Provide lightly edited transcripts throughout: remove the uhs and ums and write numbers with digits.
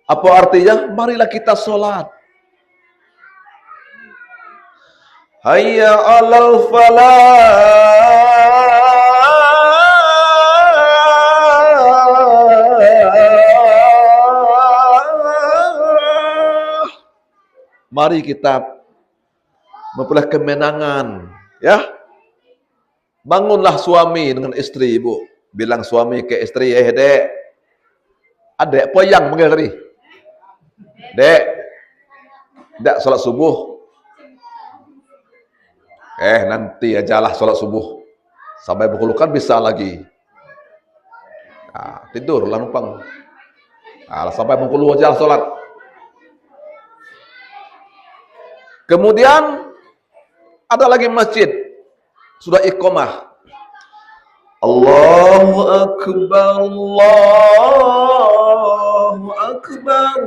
Apa artinya? Marilah kita sholat. Hayya 'alal falah. Mari kita memperoleh kemenangan, ya. Bangunlah suami dengan istri, ibu. Bilang suami ke istri, dek, adek poyang panggil tadi. Dek, sholat subuh. Nanti ajalah sholat subuh. Sampai pukul kan bisa lagi. Nah, tidur lah numpang. Nah, sampai pukul aja sholat. Kemudian ada lagi masjid. Sudah iqamah. Allahu Akbar, Allahu Akbar.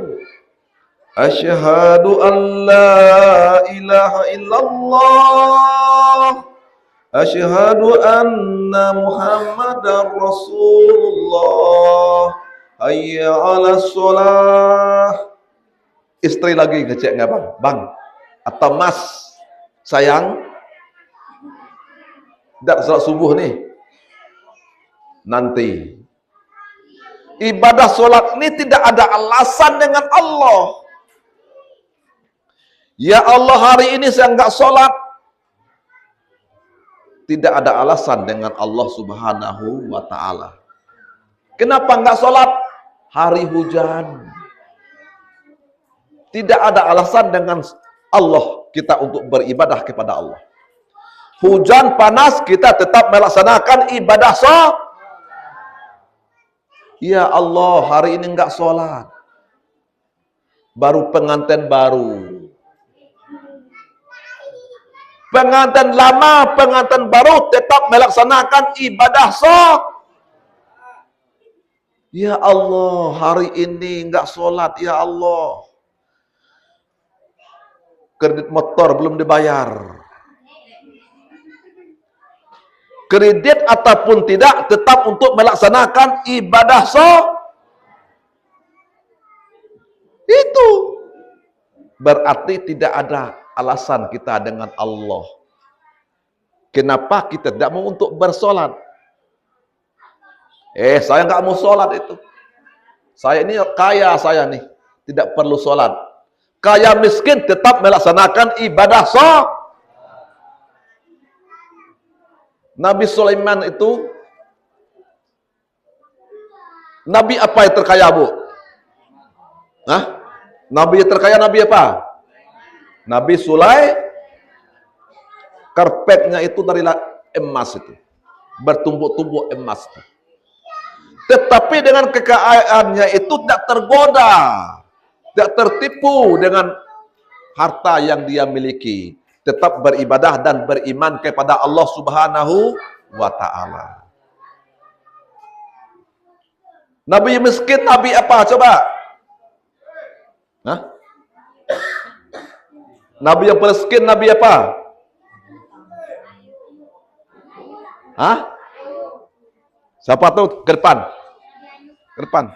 Asyhadu an la ilaha illallah. Asyhadu anna Muhammadar Rasulullah. Hayya 'alas shalah. Istri lagi ngecek nggak bang? Bang atau mas, sayang, tidak sholat subuh nih. Nanti ibadah sholat ini tidak ada alasan dengan Allah. Ya Allah, hari ini saya nggak sholat. Tidak ada alasan dengan Allah Subhanahu wa ta'ala. Kenapa nggak sholat? Hari hujan. Tidak ada alasan dengan Allah kita untuk beribadah kepada Allah. Hujan panas kita tetap melaksanakan ibadah sholat. Ya Allah, hari ini nggak sholat. Baru pengantin baru. Pengantin lama, pengantin baru tetap melaksanakan ibadah sholat. Ya Allah, hari ini nggak sholat. Ya Allah, kredit motor belum dibayar. Kredit ataupun tidak, tetap untuk melaksanakan ibadah sholat. Itu berarti tidak ada alasan kita dengan Allah. Kenapa kita tidak mau untuk bersolat? Saya nggak mau sholat itu. Saya ini kaya, saya nih tidak perlu sholat. Kaya miskin tetap melaksanakan ibadah sholat. Nabi Sulaiman itu Nabi apa yang terkaya, Bu? Nabi yang terkaya Nabi apa? Nabi Sulaiman. Karpetnya itu dari emas itu. Bertumbuk-tumbuk emas itu. Tetapi dengan kekayaannya itu tidak tergoda. Tidak tertipu dengan harta yang dia miliki. Tetap beribadah dan beriman kepada Allah Subhanahu wa ta'ala. Nabi miskin, Nabi apa? Coba. Nabi yang miskin, Nabi apa? Siapa tuh ke depan? Ke depan.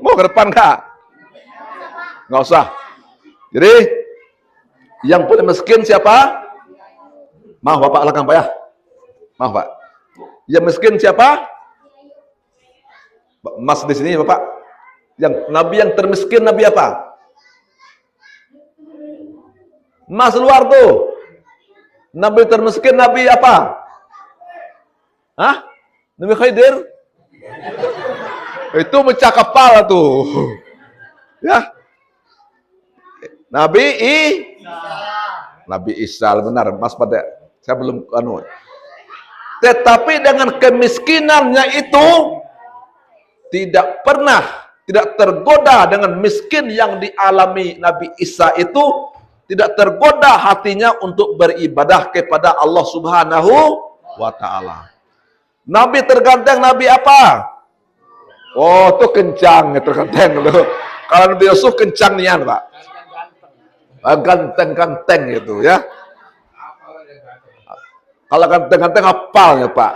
Mau ke depan kak? Nggak usah. Jadi yang paling miskin siapa? Maaf bapak belakang pak ya. Maaf pak. Yang miskin siapa? Mas di sini bapak. Yang Nabi yang termiskin Nabi apa? Mas luar tuh. Nabi termiskin Nabi apa? Nabi Khidir? Itu pecah kepala tuh. Ya. Nabi Isa, benar, Mas pada saya belum Tetapi dengan kemiskinannya itu tidak tergoda dengan miskin yang dialami Nabi Isa itu, tidak tergoda hatinya untuk beribadah kepada Allah Subhanahu wa ta'ala. Nabi terganteng Nabi apa? Oh, itu kencang itu ganteng loh. Kalau Nabi Yusuf kencang nian, Pak. Ganteng-ganteng itu ya. Kalau ganteng-ganteng hafalnya, Pak.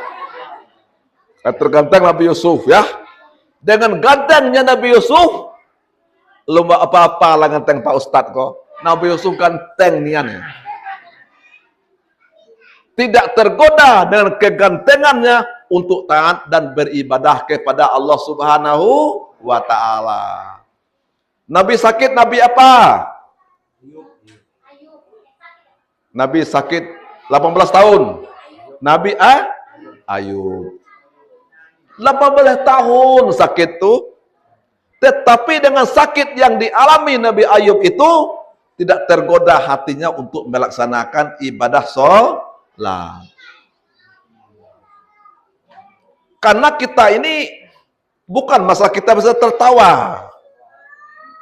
Terganteng Nabi Yusuf ya. Dengan gantengnya Nabi Yusuf, lomba apa-apa lah ganteng Pak Ustadz kok. Nabi Yusuf ganteng nian ya. Tidak tergoda dengan kegantengannya untuk taat dan beribadah kepada Allah Subhanahu wa Ta'ala. Nabi sakit, Nabi apa? Nabi sakit 18 tahun. Nabi Ayub. 18 tahun sakit tuh. Tetapi dengan sakit yang dialami Nabi Ayub itu tidak tergoda hatinya untuk melaksanakan ibadah sholat. Karena kita ini bukan masalah kita bisa tertawa.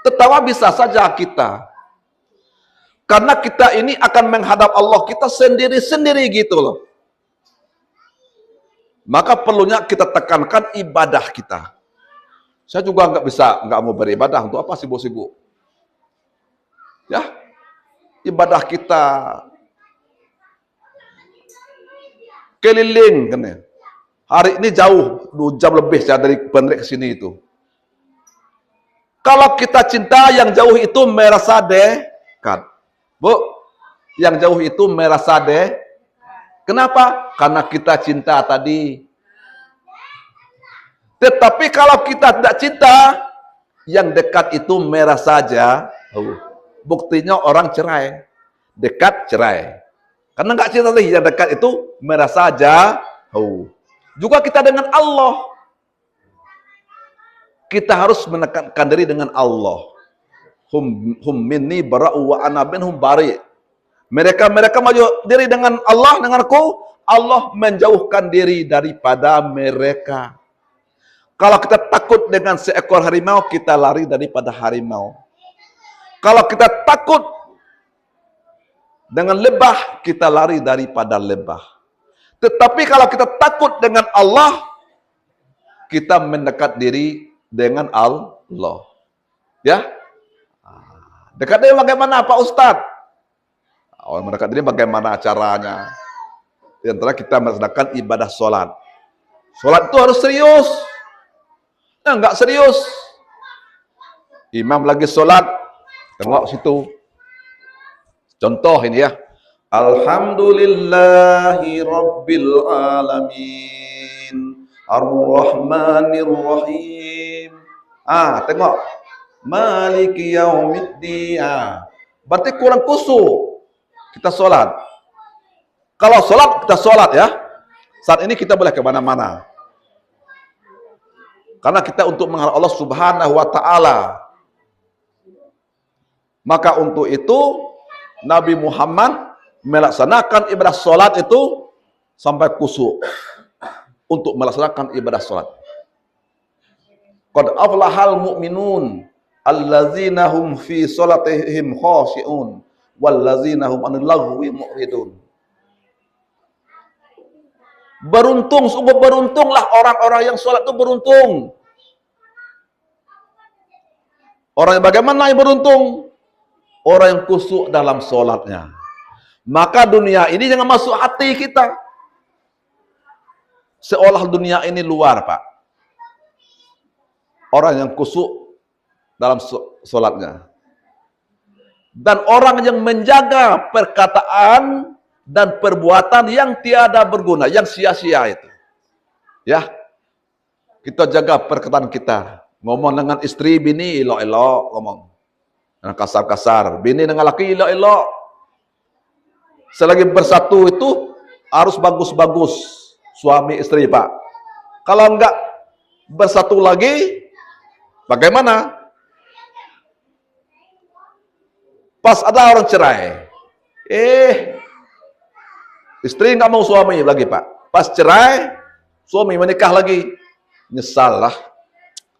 Tertawa bisa saja kita. Karena kita ini akan menghadap Allah kita sendiri-sendiri gitu loh. Maka perlunya kita tekankan ibadah kita. Saya juga nggak mau beribadah, untuk apa sibuk-sibuk? Ya, ibadah kita keliling kan ya. Hari ini jauh 2 jam lebih saya dari Bandar ke sini itu. Kalau kita cinta yang jauh itu merasa dekat. Bu, yang jauh itu merasa kenapa? Karena kita cinta tadi. Tetapi kalau kita tidak cinta, yang dekat itu merah saja. Buktinya orang cerai. Dekat cerai. Karena nggak cinta tadi, yang dekat itu merah saja. Juga kita dengan Allah. Kita harus menekankan diri dengan Allah. Hum minni bara'u wa ana minhum bari'. Mereka maju diri dengan Allah, denganku. Allah menjauhkan diri daripada mereka. Kalau kita takut dengan seekor harimau, kita lari daripada harimau. Kalau kita takut dengan lebah, kita lari daripada lebah. Tetapi kalau kita takut dengan Allah, kita mendekat diri dengan Allah. Ya? Dekat diri bagaimana Pak Ustadz? Orang mendekat diri bagaimana caranya? Di antara kita melaksanakan ibadah sholat. Sholat itu harus serius. Enggak serius. Imam lagi sholat, tengok situ. Contoh ini ya. Alhamdulillahi Rabbil Alamin Ar-Rahmanir-Rahim. Tengok. Maliki Yaumiddin. Berarti kurang khusyuk. Kita sholat. Kalau sholat, kita sholat ya. Saat ini kita boleh kemana-mana. Karena kita untuk menghadap Allah Subhanahu wa Ta'ala. Maka untuk itu Nabi Muhammad melaksanakan ibadah sholat itu sampai khusyuk untuk melaksanakan ibadah sholat. Qad aflahal mu'minun allazina hum fi sholatihim khashi'un wallazina hum anil laghwi mu'ridun. Beruntunglah orang-orang yang sholat itu beruntung. Orang yang bagaimana yang beruntung? Orang yang khusyuk dalam sholatnya. Maka dunia ini jangan masuk hati kita. Seolah dunia ini luar, Pak. Orang yang khusyuk dalam sholatnya. Dan orang yang menjaga perkataan dan perbuatan yang tiada berguna, yang sia-sia itu. Ya. Kita jaga perkataan kita. Ngomong dengan istri, bini, elok-elok ngomong. Dengan kasar-kasar. Bini dengan laki, elok-elok. Selagi bersatu itu harus bagus-bagus. Suami istri, Pak. Kalau enggak bersatu lagi, bagaimana? Pas ada orang cerai. Istri nggak mau suami lagi, Pak. Pas cerai, suami menikah lagi. Nyesal lah.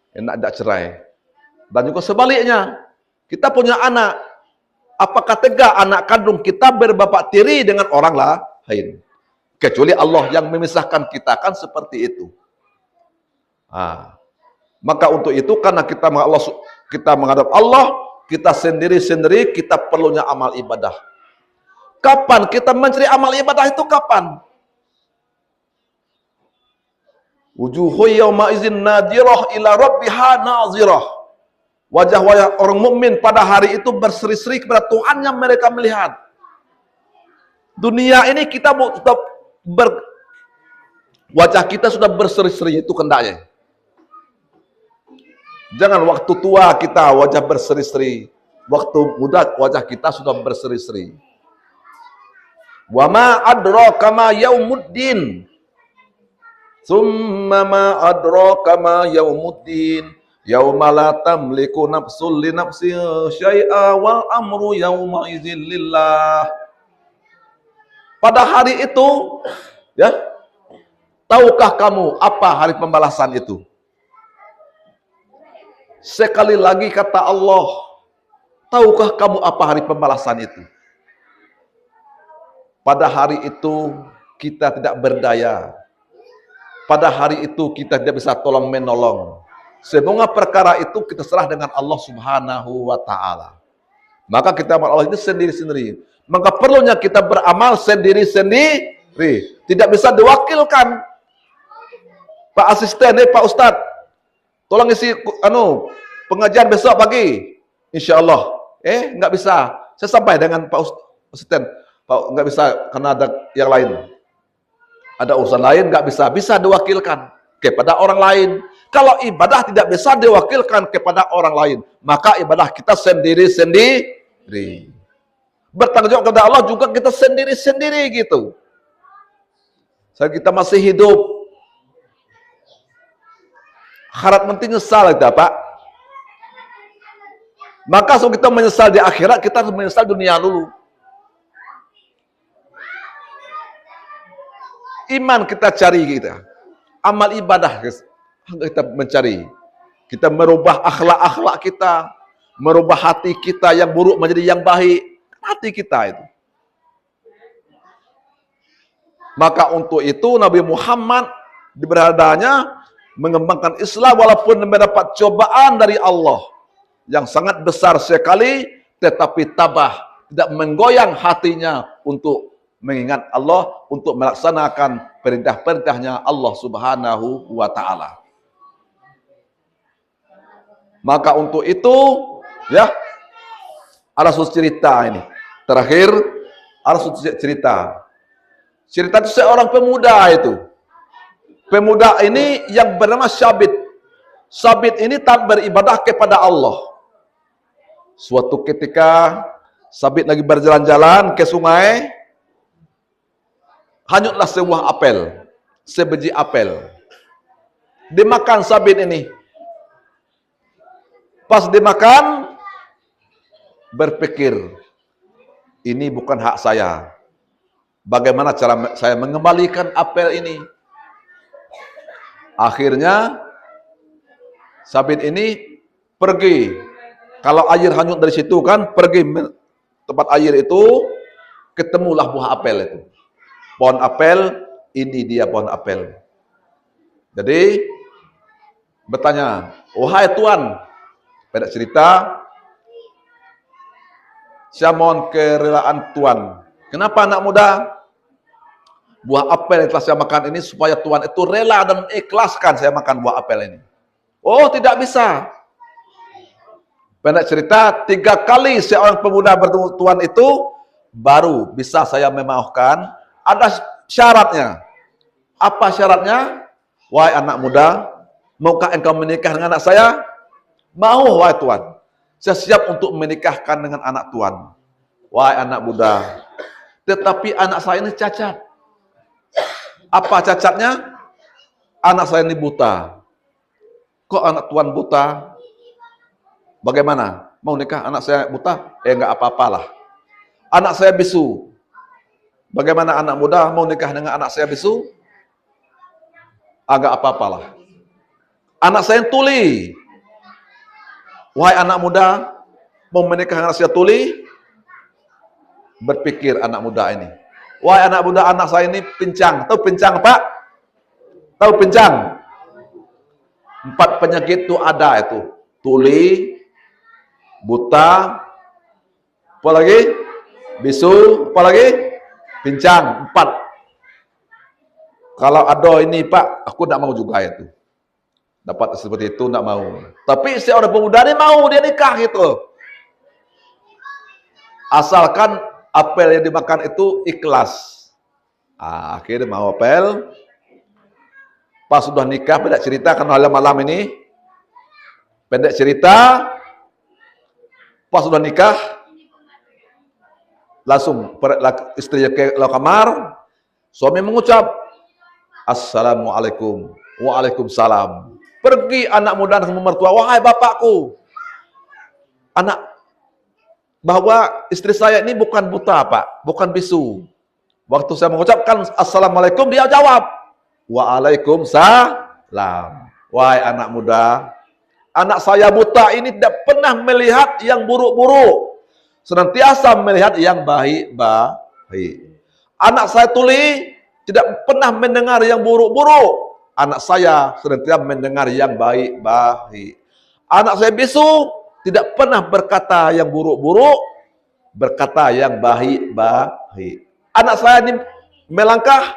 Enak tidak cerai. Dan juga sebaliknya. Kita punya anak. Apakah tega anak kandung kita berbapak tiri dengan orang lain? Kecuali Allah yang memisahkan kita, kan seperti itu. Maka untuk itu karena kita menghadap Allah, kita sendiri-sendiri kita perlunya amal ibadah. Kapan kita mencari amal ibadah itu kapan? Wujuhu yawma izin nadirah ila rabbiha nazirah. Wajah-wajah orang mukmin pada hari itu berseri-seri kepada Tuhan yang mereka melihat. Dunia ini kita tetap wajah kita sudah berseri-seri itu kendaknya. Jangan waktu tua kita wajah berseri-seri, waktu muda wajah kita sudah berseri-seri. Wa ma adraka ma yaumuddin. Summa ma adraka ma yaumuddin. Yauma la tamliku nafsun li nafsin syai'a wal amru yauma idzin lillah. Pada hari itu, ya, tahukah kamu apa hari pembalasan itu? Sekali lagi kata Allah, tahukah kamu apa hari pembalasan itu? Pada hari itu kita tidak berdaya. Pada hari itu kita tidak bisa tolong menolong. Semua perkara itu kita serah dengan Allah Subhanahu wa Ta'ala. Maka kita amal Allah itu sendiri-sendiri. Maka perlunya kita beramal sendiri-sendiri. Tidak bisa diwakilkan. Pak asisten, Pak Ustadz, tolong isi pengajian besok pagi. Insya Allah. Nggak bisa. Saya sampai dengan Pak asisten. Pak, nggak bisa karena ada yang lain. Ada urusan lain, nggak bisa. Bisa diwakilkan kepada orang lain. Kalau ibadah tidak bisa diwakilkan kepada orang lain, maka ibadah kita sendiri-sendiri. Bertanggung jawab kepada Allah juga kita sendiri-sendiri gitu. Saat kita masih hidup, harap nanti nyesal kita, Pak. Maka sebelum kita menyesal di akhirat, kita harus menyesal dunia dulu. Iman kita cari kita. Amal ibadah kita mencari. Kita merubah akhlak-akhlak kita. Merubah hati kita yang buruk menjadi yang baik. Hati kita itu. Maka untuk itu Nabi Muhammad diberadanya mengembangkan Islam walaupun mendapat cobaan dari Allah yang sangat besar sekali, tetapi tabah, tidak menggoyang hatinya untuk mengingat Allah, untuk melaksanakan perintah-perintahnya Allah Subhanahu wa Ta'ala. Maka untuk itu, ya, ada suatu cerita ini. Terakhir, ada suatu cerita. Cerita itu seorang pemuda itu. Pemuda ini yang bernama Syabit. Syabit ini tak beribadah kepada Allah. Suatu ketika, Syabit lagi berjalan-jalan ke sungai, hanyutlah sebuah apel, sebiji apel. Dimakan Syabit ini. Pas dimakan, berpikir, ini bukan hak saya. Bagaimana cara saya mengembalikan apel ini? Akhirnya, Syabit ini pergi. Kalau air hanyut dari situ kan, pergi tempat air itu, ketemulah buah apel itu. Pohon apel, ini dia pohon apel. Jadi, bertanya, wahai Tuan, pada cerita, saya mohon kerelaan Tuan. Kenapa anak muda? Buah apel yang telah saya makan ini supaya Tuhan itu rela dan ikhlaskan saya makan buah apel ini. Oh, tidak bisa. Pendek cerita, 3 kali seorang pemuda bertemu Tuhan itu baru bisa saya memaafkan. Ada syaratnya. Apa syaratnya? Wahai anak muda, maukah engkau menikah dengan anak saya? Mau, wahai Tuhan. Saya siap untuk menikahkan dengan anak Tuhan. Wahai anak muda. Tetapi anak saya ini cacat. Apa cacatnya? Anak saya ini buta. Kok anak Tuhan buta? Bagaimana? Mau nikah anak saya buta? Enggak apa-apalah. Anak saya bisu. Bagaimana anak muda mau nikah dengan anak saya bisu? Agak apa-apalah. Anak saya tuli. Wahai anak muda, mau menikah dengan anak saya tuli? Berpikir anak muda ini. Wahai anak muda, anak saya ini pincang. Tahu pincang, Pak? Tahu pincang? 4 penyakit itu ada itu. Tuli, buta, apa lagi? Bisu, apa lagi? Pincang, 4. Kalau ada ini Pak, aku tidak mau juga itu. Dapat seperti itu, tidak mau. Tapi si orang pemuda ini mau, dia nikah gitu. Asalkan apel yang dimakan itu ikhlas. Akhirnya mau apel. Pas sudah nikah, pendek cerita kan malam ini. Pendek cerita, pas sudah nikah, langsung istri ke kamar, suami mengucap, Assalamualaikum, Waalaikumsalam. Pergi anak muda sama mertua, wahai bapakku, anak, bahwa istri saya ini bukan buta Pak, bukan bisu. Waktu saya mengucapkan Assalamualaikum, dia jawab, Waalaikumsalam. Wahai anak muda, anak saya buta ini tidak pernah melihat yang buruk-buruk, senantiasa melihat yang baik-baik. Anak saya tuli tidak pernah mendengar yang buruk-buruk, anak saya senantiasa mendengar yang baik-baik. Anak saya bisu tidak pernah berkata yang buruk-buruk, berkata yang baik-baik. Anak saya ini melangkah,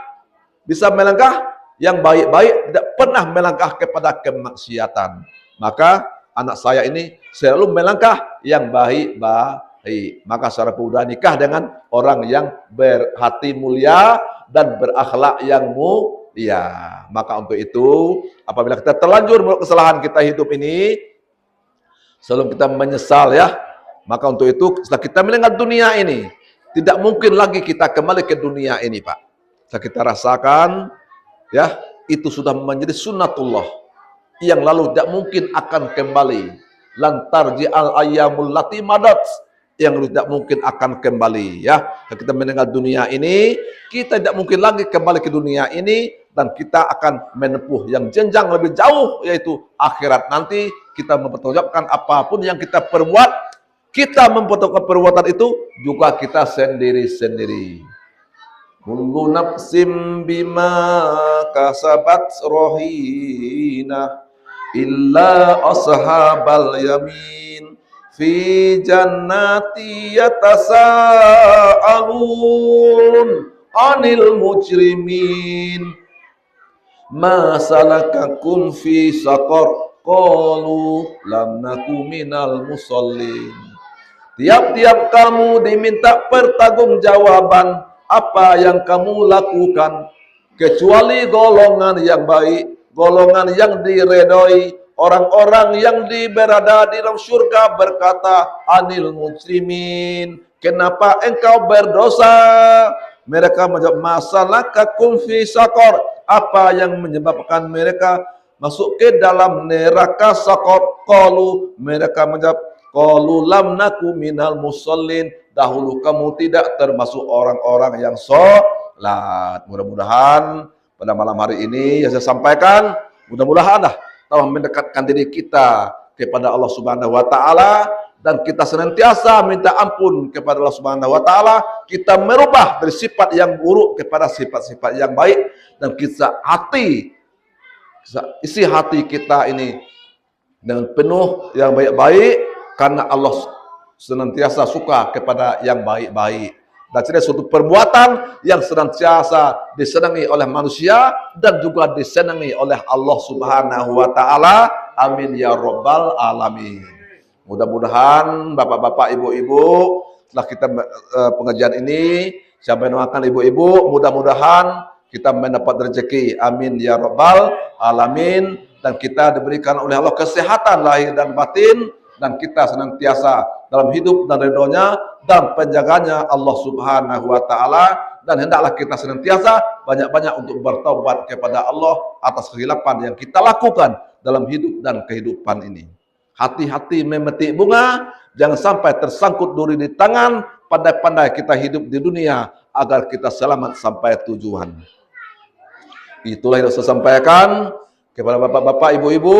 bisa melangkah yang baik-baik, tidak pernah melangkah kepada kemaksiatan. Maka anak saya ini selalu melangkah yang baik-baik. Maka secara pemuda nikah dengan orang yang berhati mulia dan berakhlak yang mulia. Maka untuk itu, apabila kita terlanjur melakukan kesalahan kita hidup ini, sebelum kita menyesal ya, maka untuk itu setelah kita meninggal dunia ini, tidak mungkin lagi kita kembali ke dunia ini Pak. Setelah kita rasakan, ya, itu sudah menjadi sunnatullah yang lalu tidak mungkin akan kembali. Lantar ji'al ayyamul lati madat, yang tidak mungkin akan kembali ya. Kita meninggal dunia ini, kita tidak mungkin lagi kembali ke dunia ini, dan kita akan menempuh yang jenjang lebih jauh, yaitu akhirat nanti. Kita mempertanggungjawabkan apapun yang kita perbuat, kita mempertanggungjawabkan perbuatan itu juga kita sendiri-sendiri. Kullu nafsim bima kasabat rohina illa ashabal yamin fi jannati yatasaalun anil mujrimin ma salakakum fi saqar qalu lam naku minal musallin. Tiap-tiap kamu diminta pertanggungjawaban apa yang kamu lakukan, kecuali golongan yang baik, golongan yang diredoi, orang-orang yang berada di dalam surga berkata, anil mujrimin, kenapa engkau berdosa? Mereka menjawab, masalakakum fi saqar, apa yang menyebabkan mereka masuk ke dalam neraka saqar? Qalu, mereka menjawab, qalu lam naku minal musallin, dahulu kamu tidak termasuk orang-orang yang sholat. Mudah-mudahan pada malam hari ini yang saya sampaikan, mudah-mudahan telah mendekatkan diri kita kepada Allah Subhanahu wa taala, dan kita senantiasa minta ampun kepada Allah Subhanahu wa taala. Kita merubah dari sifat yang buruk kepada sifat-sifat yang baik, dan kita isi hati kita ini dengan penuh yang baik-baik, karena Allah senantiasa suka kepada yang baik-baik. Dan ini suatu perbuatan yang senantiasa disenangi oleh manusia dan juga disenangi oleh Allah Subhanahu wa taala. Amin ya rabbal alamin. Mudah-mudahan Bapak-bapak, Ibu-ibu, setelah kita pengajian ini, saya mendoakan ibu-ibu, mudah-mudahan kita mendapat rezeki. Amin ya rabbal alamin. Dan kita diberikan oleh Allah kesehatan lahir dan batin, dan kita senantiasa dalam hidup dan ridhonya dan penjaganya Allah Subhanahu wa taala. Dan hendaklah kita senantiasa banyak-banyak untuk bertaubat kepada Allah atas kehilapan yang kita lakukan dalam hidup dan kehidupan ini. Hati-hati memetik bunga, jangan sampai tersangkut duri di tangan. Pandai-pandai kita hidup di dunia agar kita selamat sampai tujuan. Itulah yang saya sampaikan kepada bapak-bapak, ibu-ibu.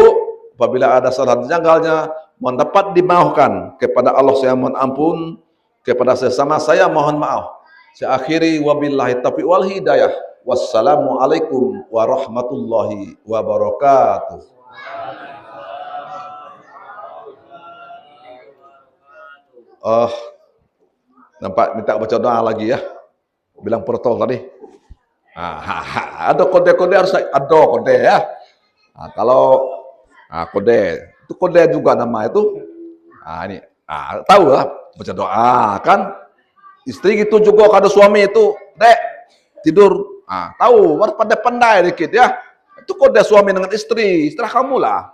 Apabila ada salah janggalnya, mohon dapat dimaafkan. Kepada Allah saya mohon ampun, kepada sesama saya mohon maaf. Saya akhiri, wabillahi taufiq wal hidayah. Wassalamualaikum warahmatullahi wabarakatuh. Oh, nampak minta baca doa lagi ya. Bilang protokol tadi. Ada kode-kode harus ada kode ya. Nah, kalau kode itu kode juga nama itu. Ini tahu lah baca doa kan. Istri gitu juga kalau suami itu, dek tidur. Tahu harus pandai-pandai dikit ya. Itu kode suami dengan istri, istilah kamu lah.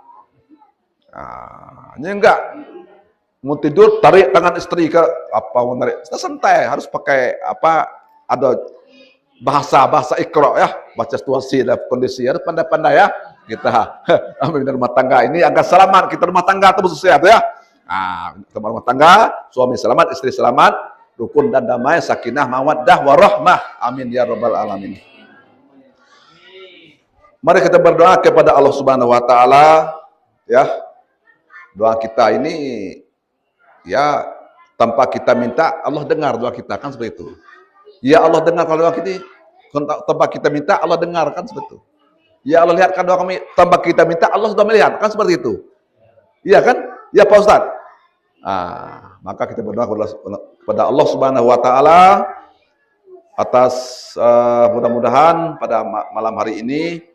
Ini enggak mau tidur tarik tangan istri ke apa mau tarik santai, harus pakai apa, ada bahasa ikro ya, baca situasi dan kondisi, harus pandai-pandai ya kita ambil rumah tangga ini agar selamat, kita rumah tangga terus sehat ya. Rumah tangga, suami selamat, istri selamat, rukun dan damai, sakinah, mawaddah, warahmah. Amin ya rabbal alamin. Mari kita berdoa kepada Allah Subhanahu wa taala ya. Doa kita ini ya tanpa kita minta Allah dengar doa kita, kan seperti itu. Ya Allah dengar kalau doa kita, tanpa kita minta Allah dengar, kan seperti itu. Ya Allah lihatkan doa kami, tanpa kita minta Allah sudah melihat, kan seperti itu. Iya kan? Ya Pak Ustaz. Maka kita berdoa kepada Allah Subhanahu wa taala atas mudah-mudahan pada malam hari ini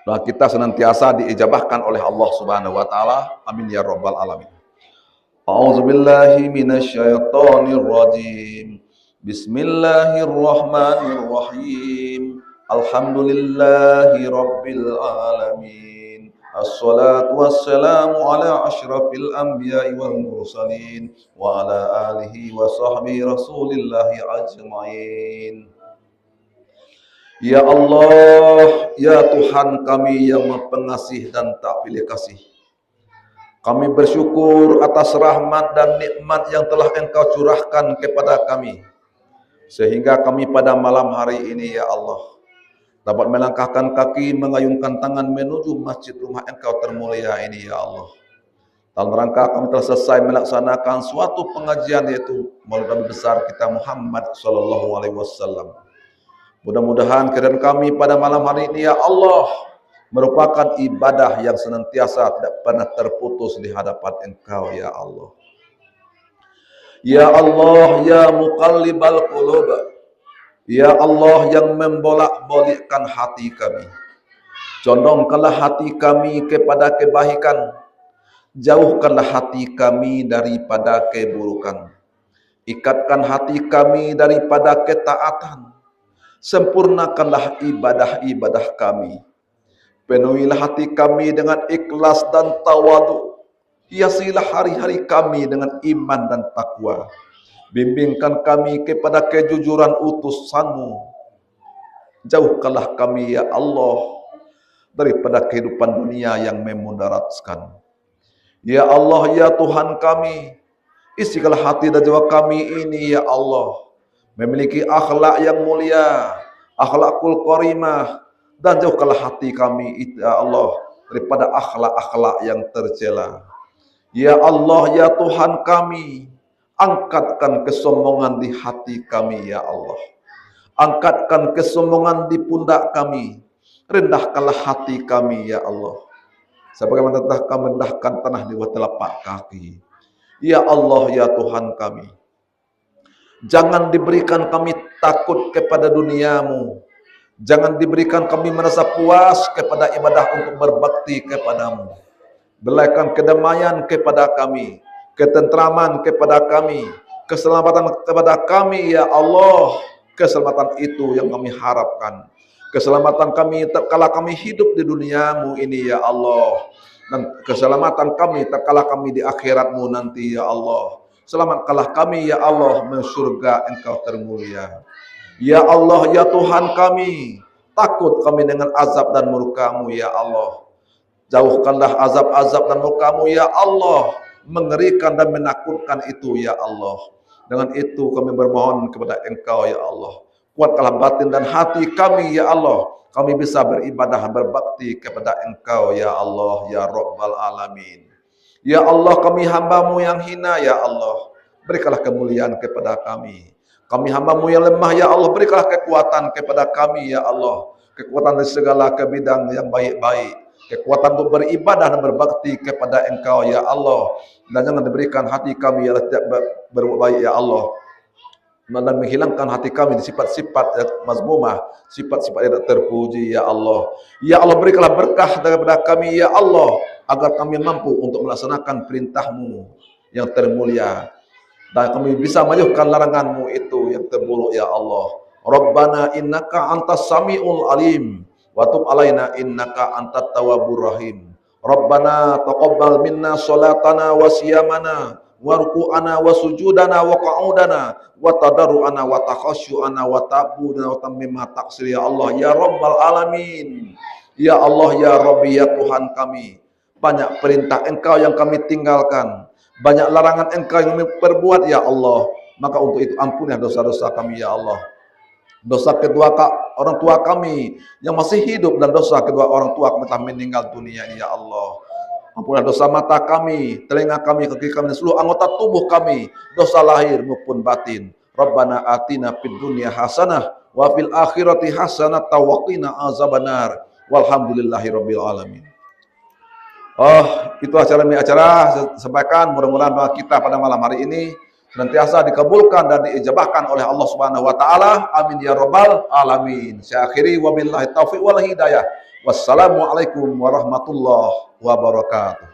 doa kita senantiasa diijabahkan oleh Allah Subhanahu wa taala. Amin ya rabbal alamin. A'udzubillahi minasyaitonir rajim. Bismillahirrahmanirrahim. Alhamdulillahi rabbil alamin. Assalatu wassalamu ala asyrafil anbiya'i wal mursalin wa ala alihi wa sahbihi rasulillahi ajmain. Ya Allah, ya Tuhan kami yang Maha Pengasih dan tak pilih kasih. Kami bersyukur atas rahmat dan nikmat yang telah Engkau curahkan kepada kami. Sehingga kami pada malam hari ini ya Allah dapat melangkahkan kaki, mengayunkan tangan menuju masjid rumah Engkau termulia ini ya Allah. Dalam rangka kami telah selesai melaksanakan suatu pengajian yaitu Maulid Nabi besar kita Muhammad sallallahu alaihi wasallam. Mudah-mudahan kehadiran kami pada malam hari ini ya Allah merupakan ibadah yang senantiasa tidak pernah terputus di hadapan Engkau ya Allah. Ya Allah, ya muqallibal qulub, ya Allah yang membolak-balikkan hati kami, condongkanlah hati kami kepada kebaikan, jauhkanlah hati kami daripada keburukan, ikatkan hati kami daripada ketaatan, sempurnakanlah ibadah-ibadah kami, penuhilah hati kami dengan ikhlas dan tawadu, hiasilah hari-hari kami dengan iman dan takwa, bimbingkan kami kepada kejujuran utusan-Mu, jauhkanlah kami ya Allah daripada kehidupan dunia yang memudaratkan. Ya Allah, ya Tuhan kami, isikanlah hati dan jiwa kami ini ya Allah memiliki akhlak yang mulia, akhlakul karimah, dan jauhkanlah hati kami ya Allah daripada akhlak-akhlak yang tercela. Ya Allah, ya Tuhan kami, angkatkan kesombongan di hati kami ya Allah, angkatkan kesombongan di pundak kami, rendahkanlah hati kami ya Allah, sebagaimana telah kami rendahkan tanah di bawah telapak kaki. Ya Allah, ya Tuhan kami, jangan diberikan kami takut kepada duniamu, jangan diberikan kami merasa puas kepada ibadah untuk berbakti kepadamu. Berikan kedamaian kepada kami, ketentraman kepada kami, keselamatan kepada kami ya Allah. Keselamatan itu yang kami harapkan. Keselamatan kami tatkala kami hidup di duniamu ini ya Allah, dan keselamatan kami tatkala kami di akhiratmu nanti ya Allah. Selamatkanlah kami ya Allah menuju surga Engkau termulia. Ya Allah, ya Tuhan kami, takut kami dengan azab dan murka-Mu ya Allah. Jauhkanlah azab-azab dan murka-Mu ya Allah, mengerikan dan menakutkan itu ya Allah. Dengan itu kami bermohon kepada Engkau ya Allah, kuatkanlah batin dan hati kami ya Allah, kami bisa beribadah berbakti kepada Engkau ya Allah ya Rabbal Alamin. Ya Allah, kami hamba-Mu yang hina ya Allah, berikanlah kemuliaan kepada kami. Kami hamba-Mu yang lemah ya Allah, berikanlah kekuatan kepada kami ya Allah, kekuatan dari segala ke bidang yang baik-baik. kekuatan untuk beribadah dan berbakti kepada Engkau ya Allah, dan jangan diberikan hati kami ya Allah tidak berbuat baik ya Allah, dan menghilangkan hati kami di sifat-sifat mazmumah, sifat-sifat yang tidak terpuji ya Allah. Ya Allah, berikanlah berkah kepada kami ya Allah, agar kami mampu untuk melaksanakan perintah-Mu yang termulia, dan kami bisa menjauhkan larangan-Mu itu yang terburuk ya Allah. Rabbana innaka antas samiul alim wa tub alaina innaka antat tawwabur rahim. Rabbana taqabbal minna salatana wa siyamana wa ruku'ana wa sujudana wa qa'udana wa tadarru'ana wa takhasyu'ana wa ta'budana wa tammima taqsir ya Allah ya Rabbal alamin. Ya Allah ya Rabbi ya Tuhan kami, banyak perintah Engkau yang kami tinggalkan, banyak larangan Engkau yang kami perbuat ya Allah, maka untuk itu ampunilah dosa-dosa kami ya Allah. Dosa kedua orang tua kami yang masih hidup, dan dosa kedua orang tua kami telah meninggal dunia ini ya Allah. Ampunilah dosa mata kami, telinga kami, kaki kami, dan seluruh anggota tubuh kami, dosa lahir maupun batin. Rabbana atina fid dunya hasanah wa fil akhirati hasanah wa qina azabannar. Walhamdulillahirabbil alamin. Itu acara saya sampaikan. Mudah-mudahan doa kita pada malam hari ini senantiasa dikabulkan dan diijabahkan oleh Allah Subhanahu wa taala. Amin ya rabbal alamin. Saya akhiri wabillahi taufiq wal hidayah. Wassalamualaikum warahmatullahi wabarakatuh.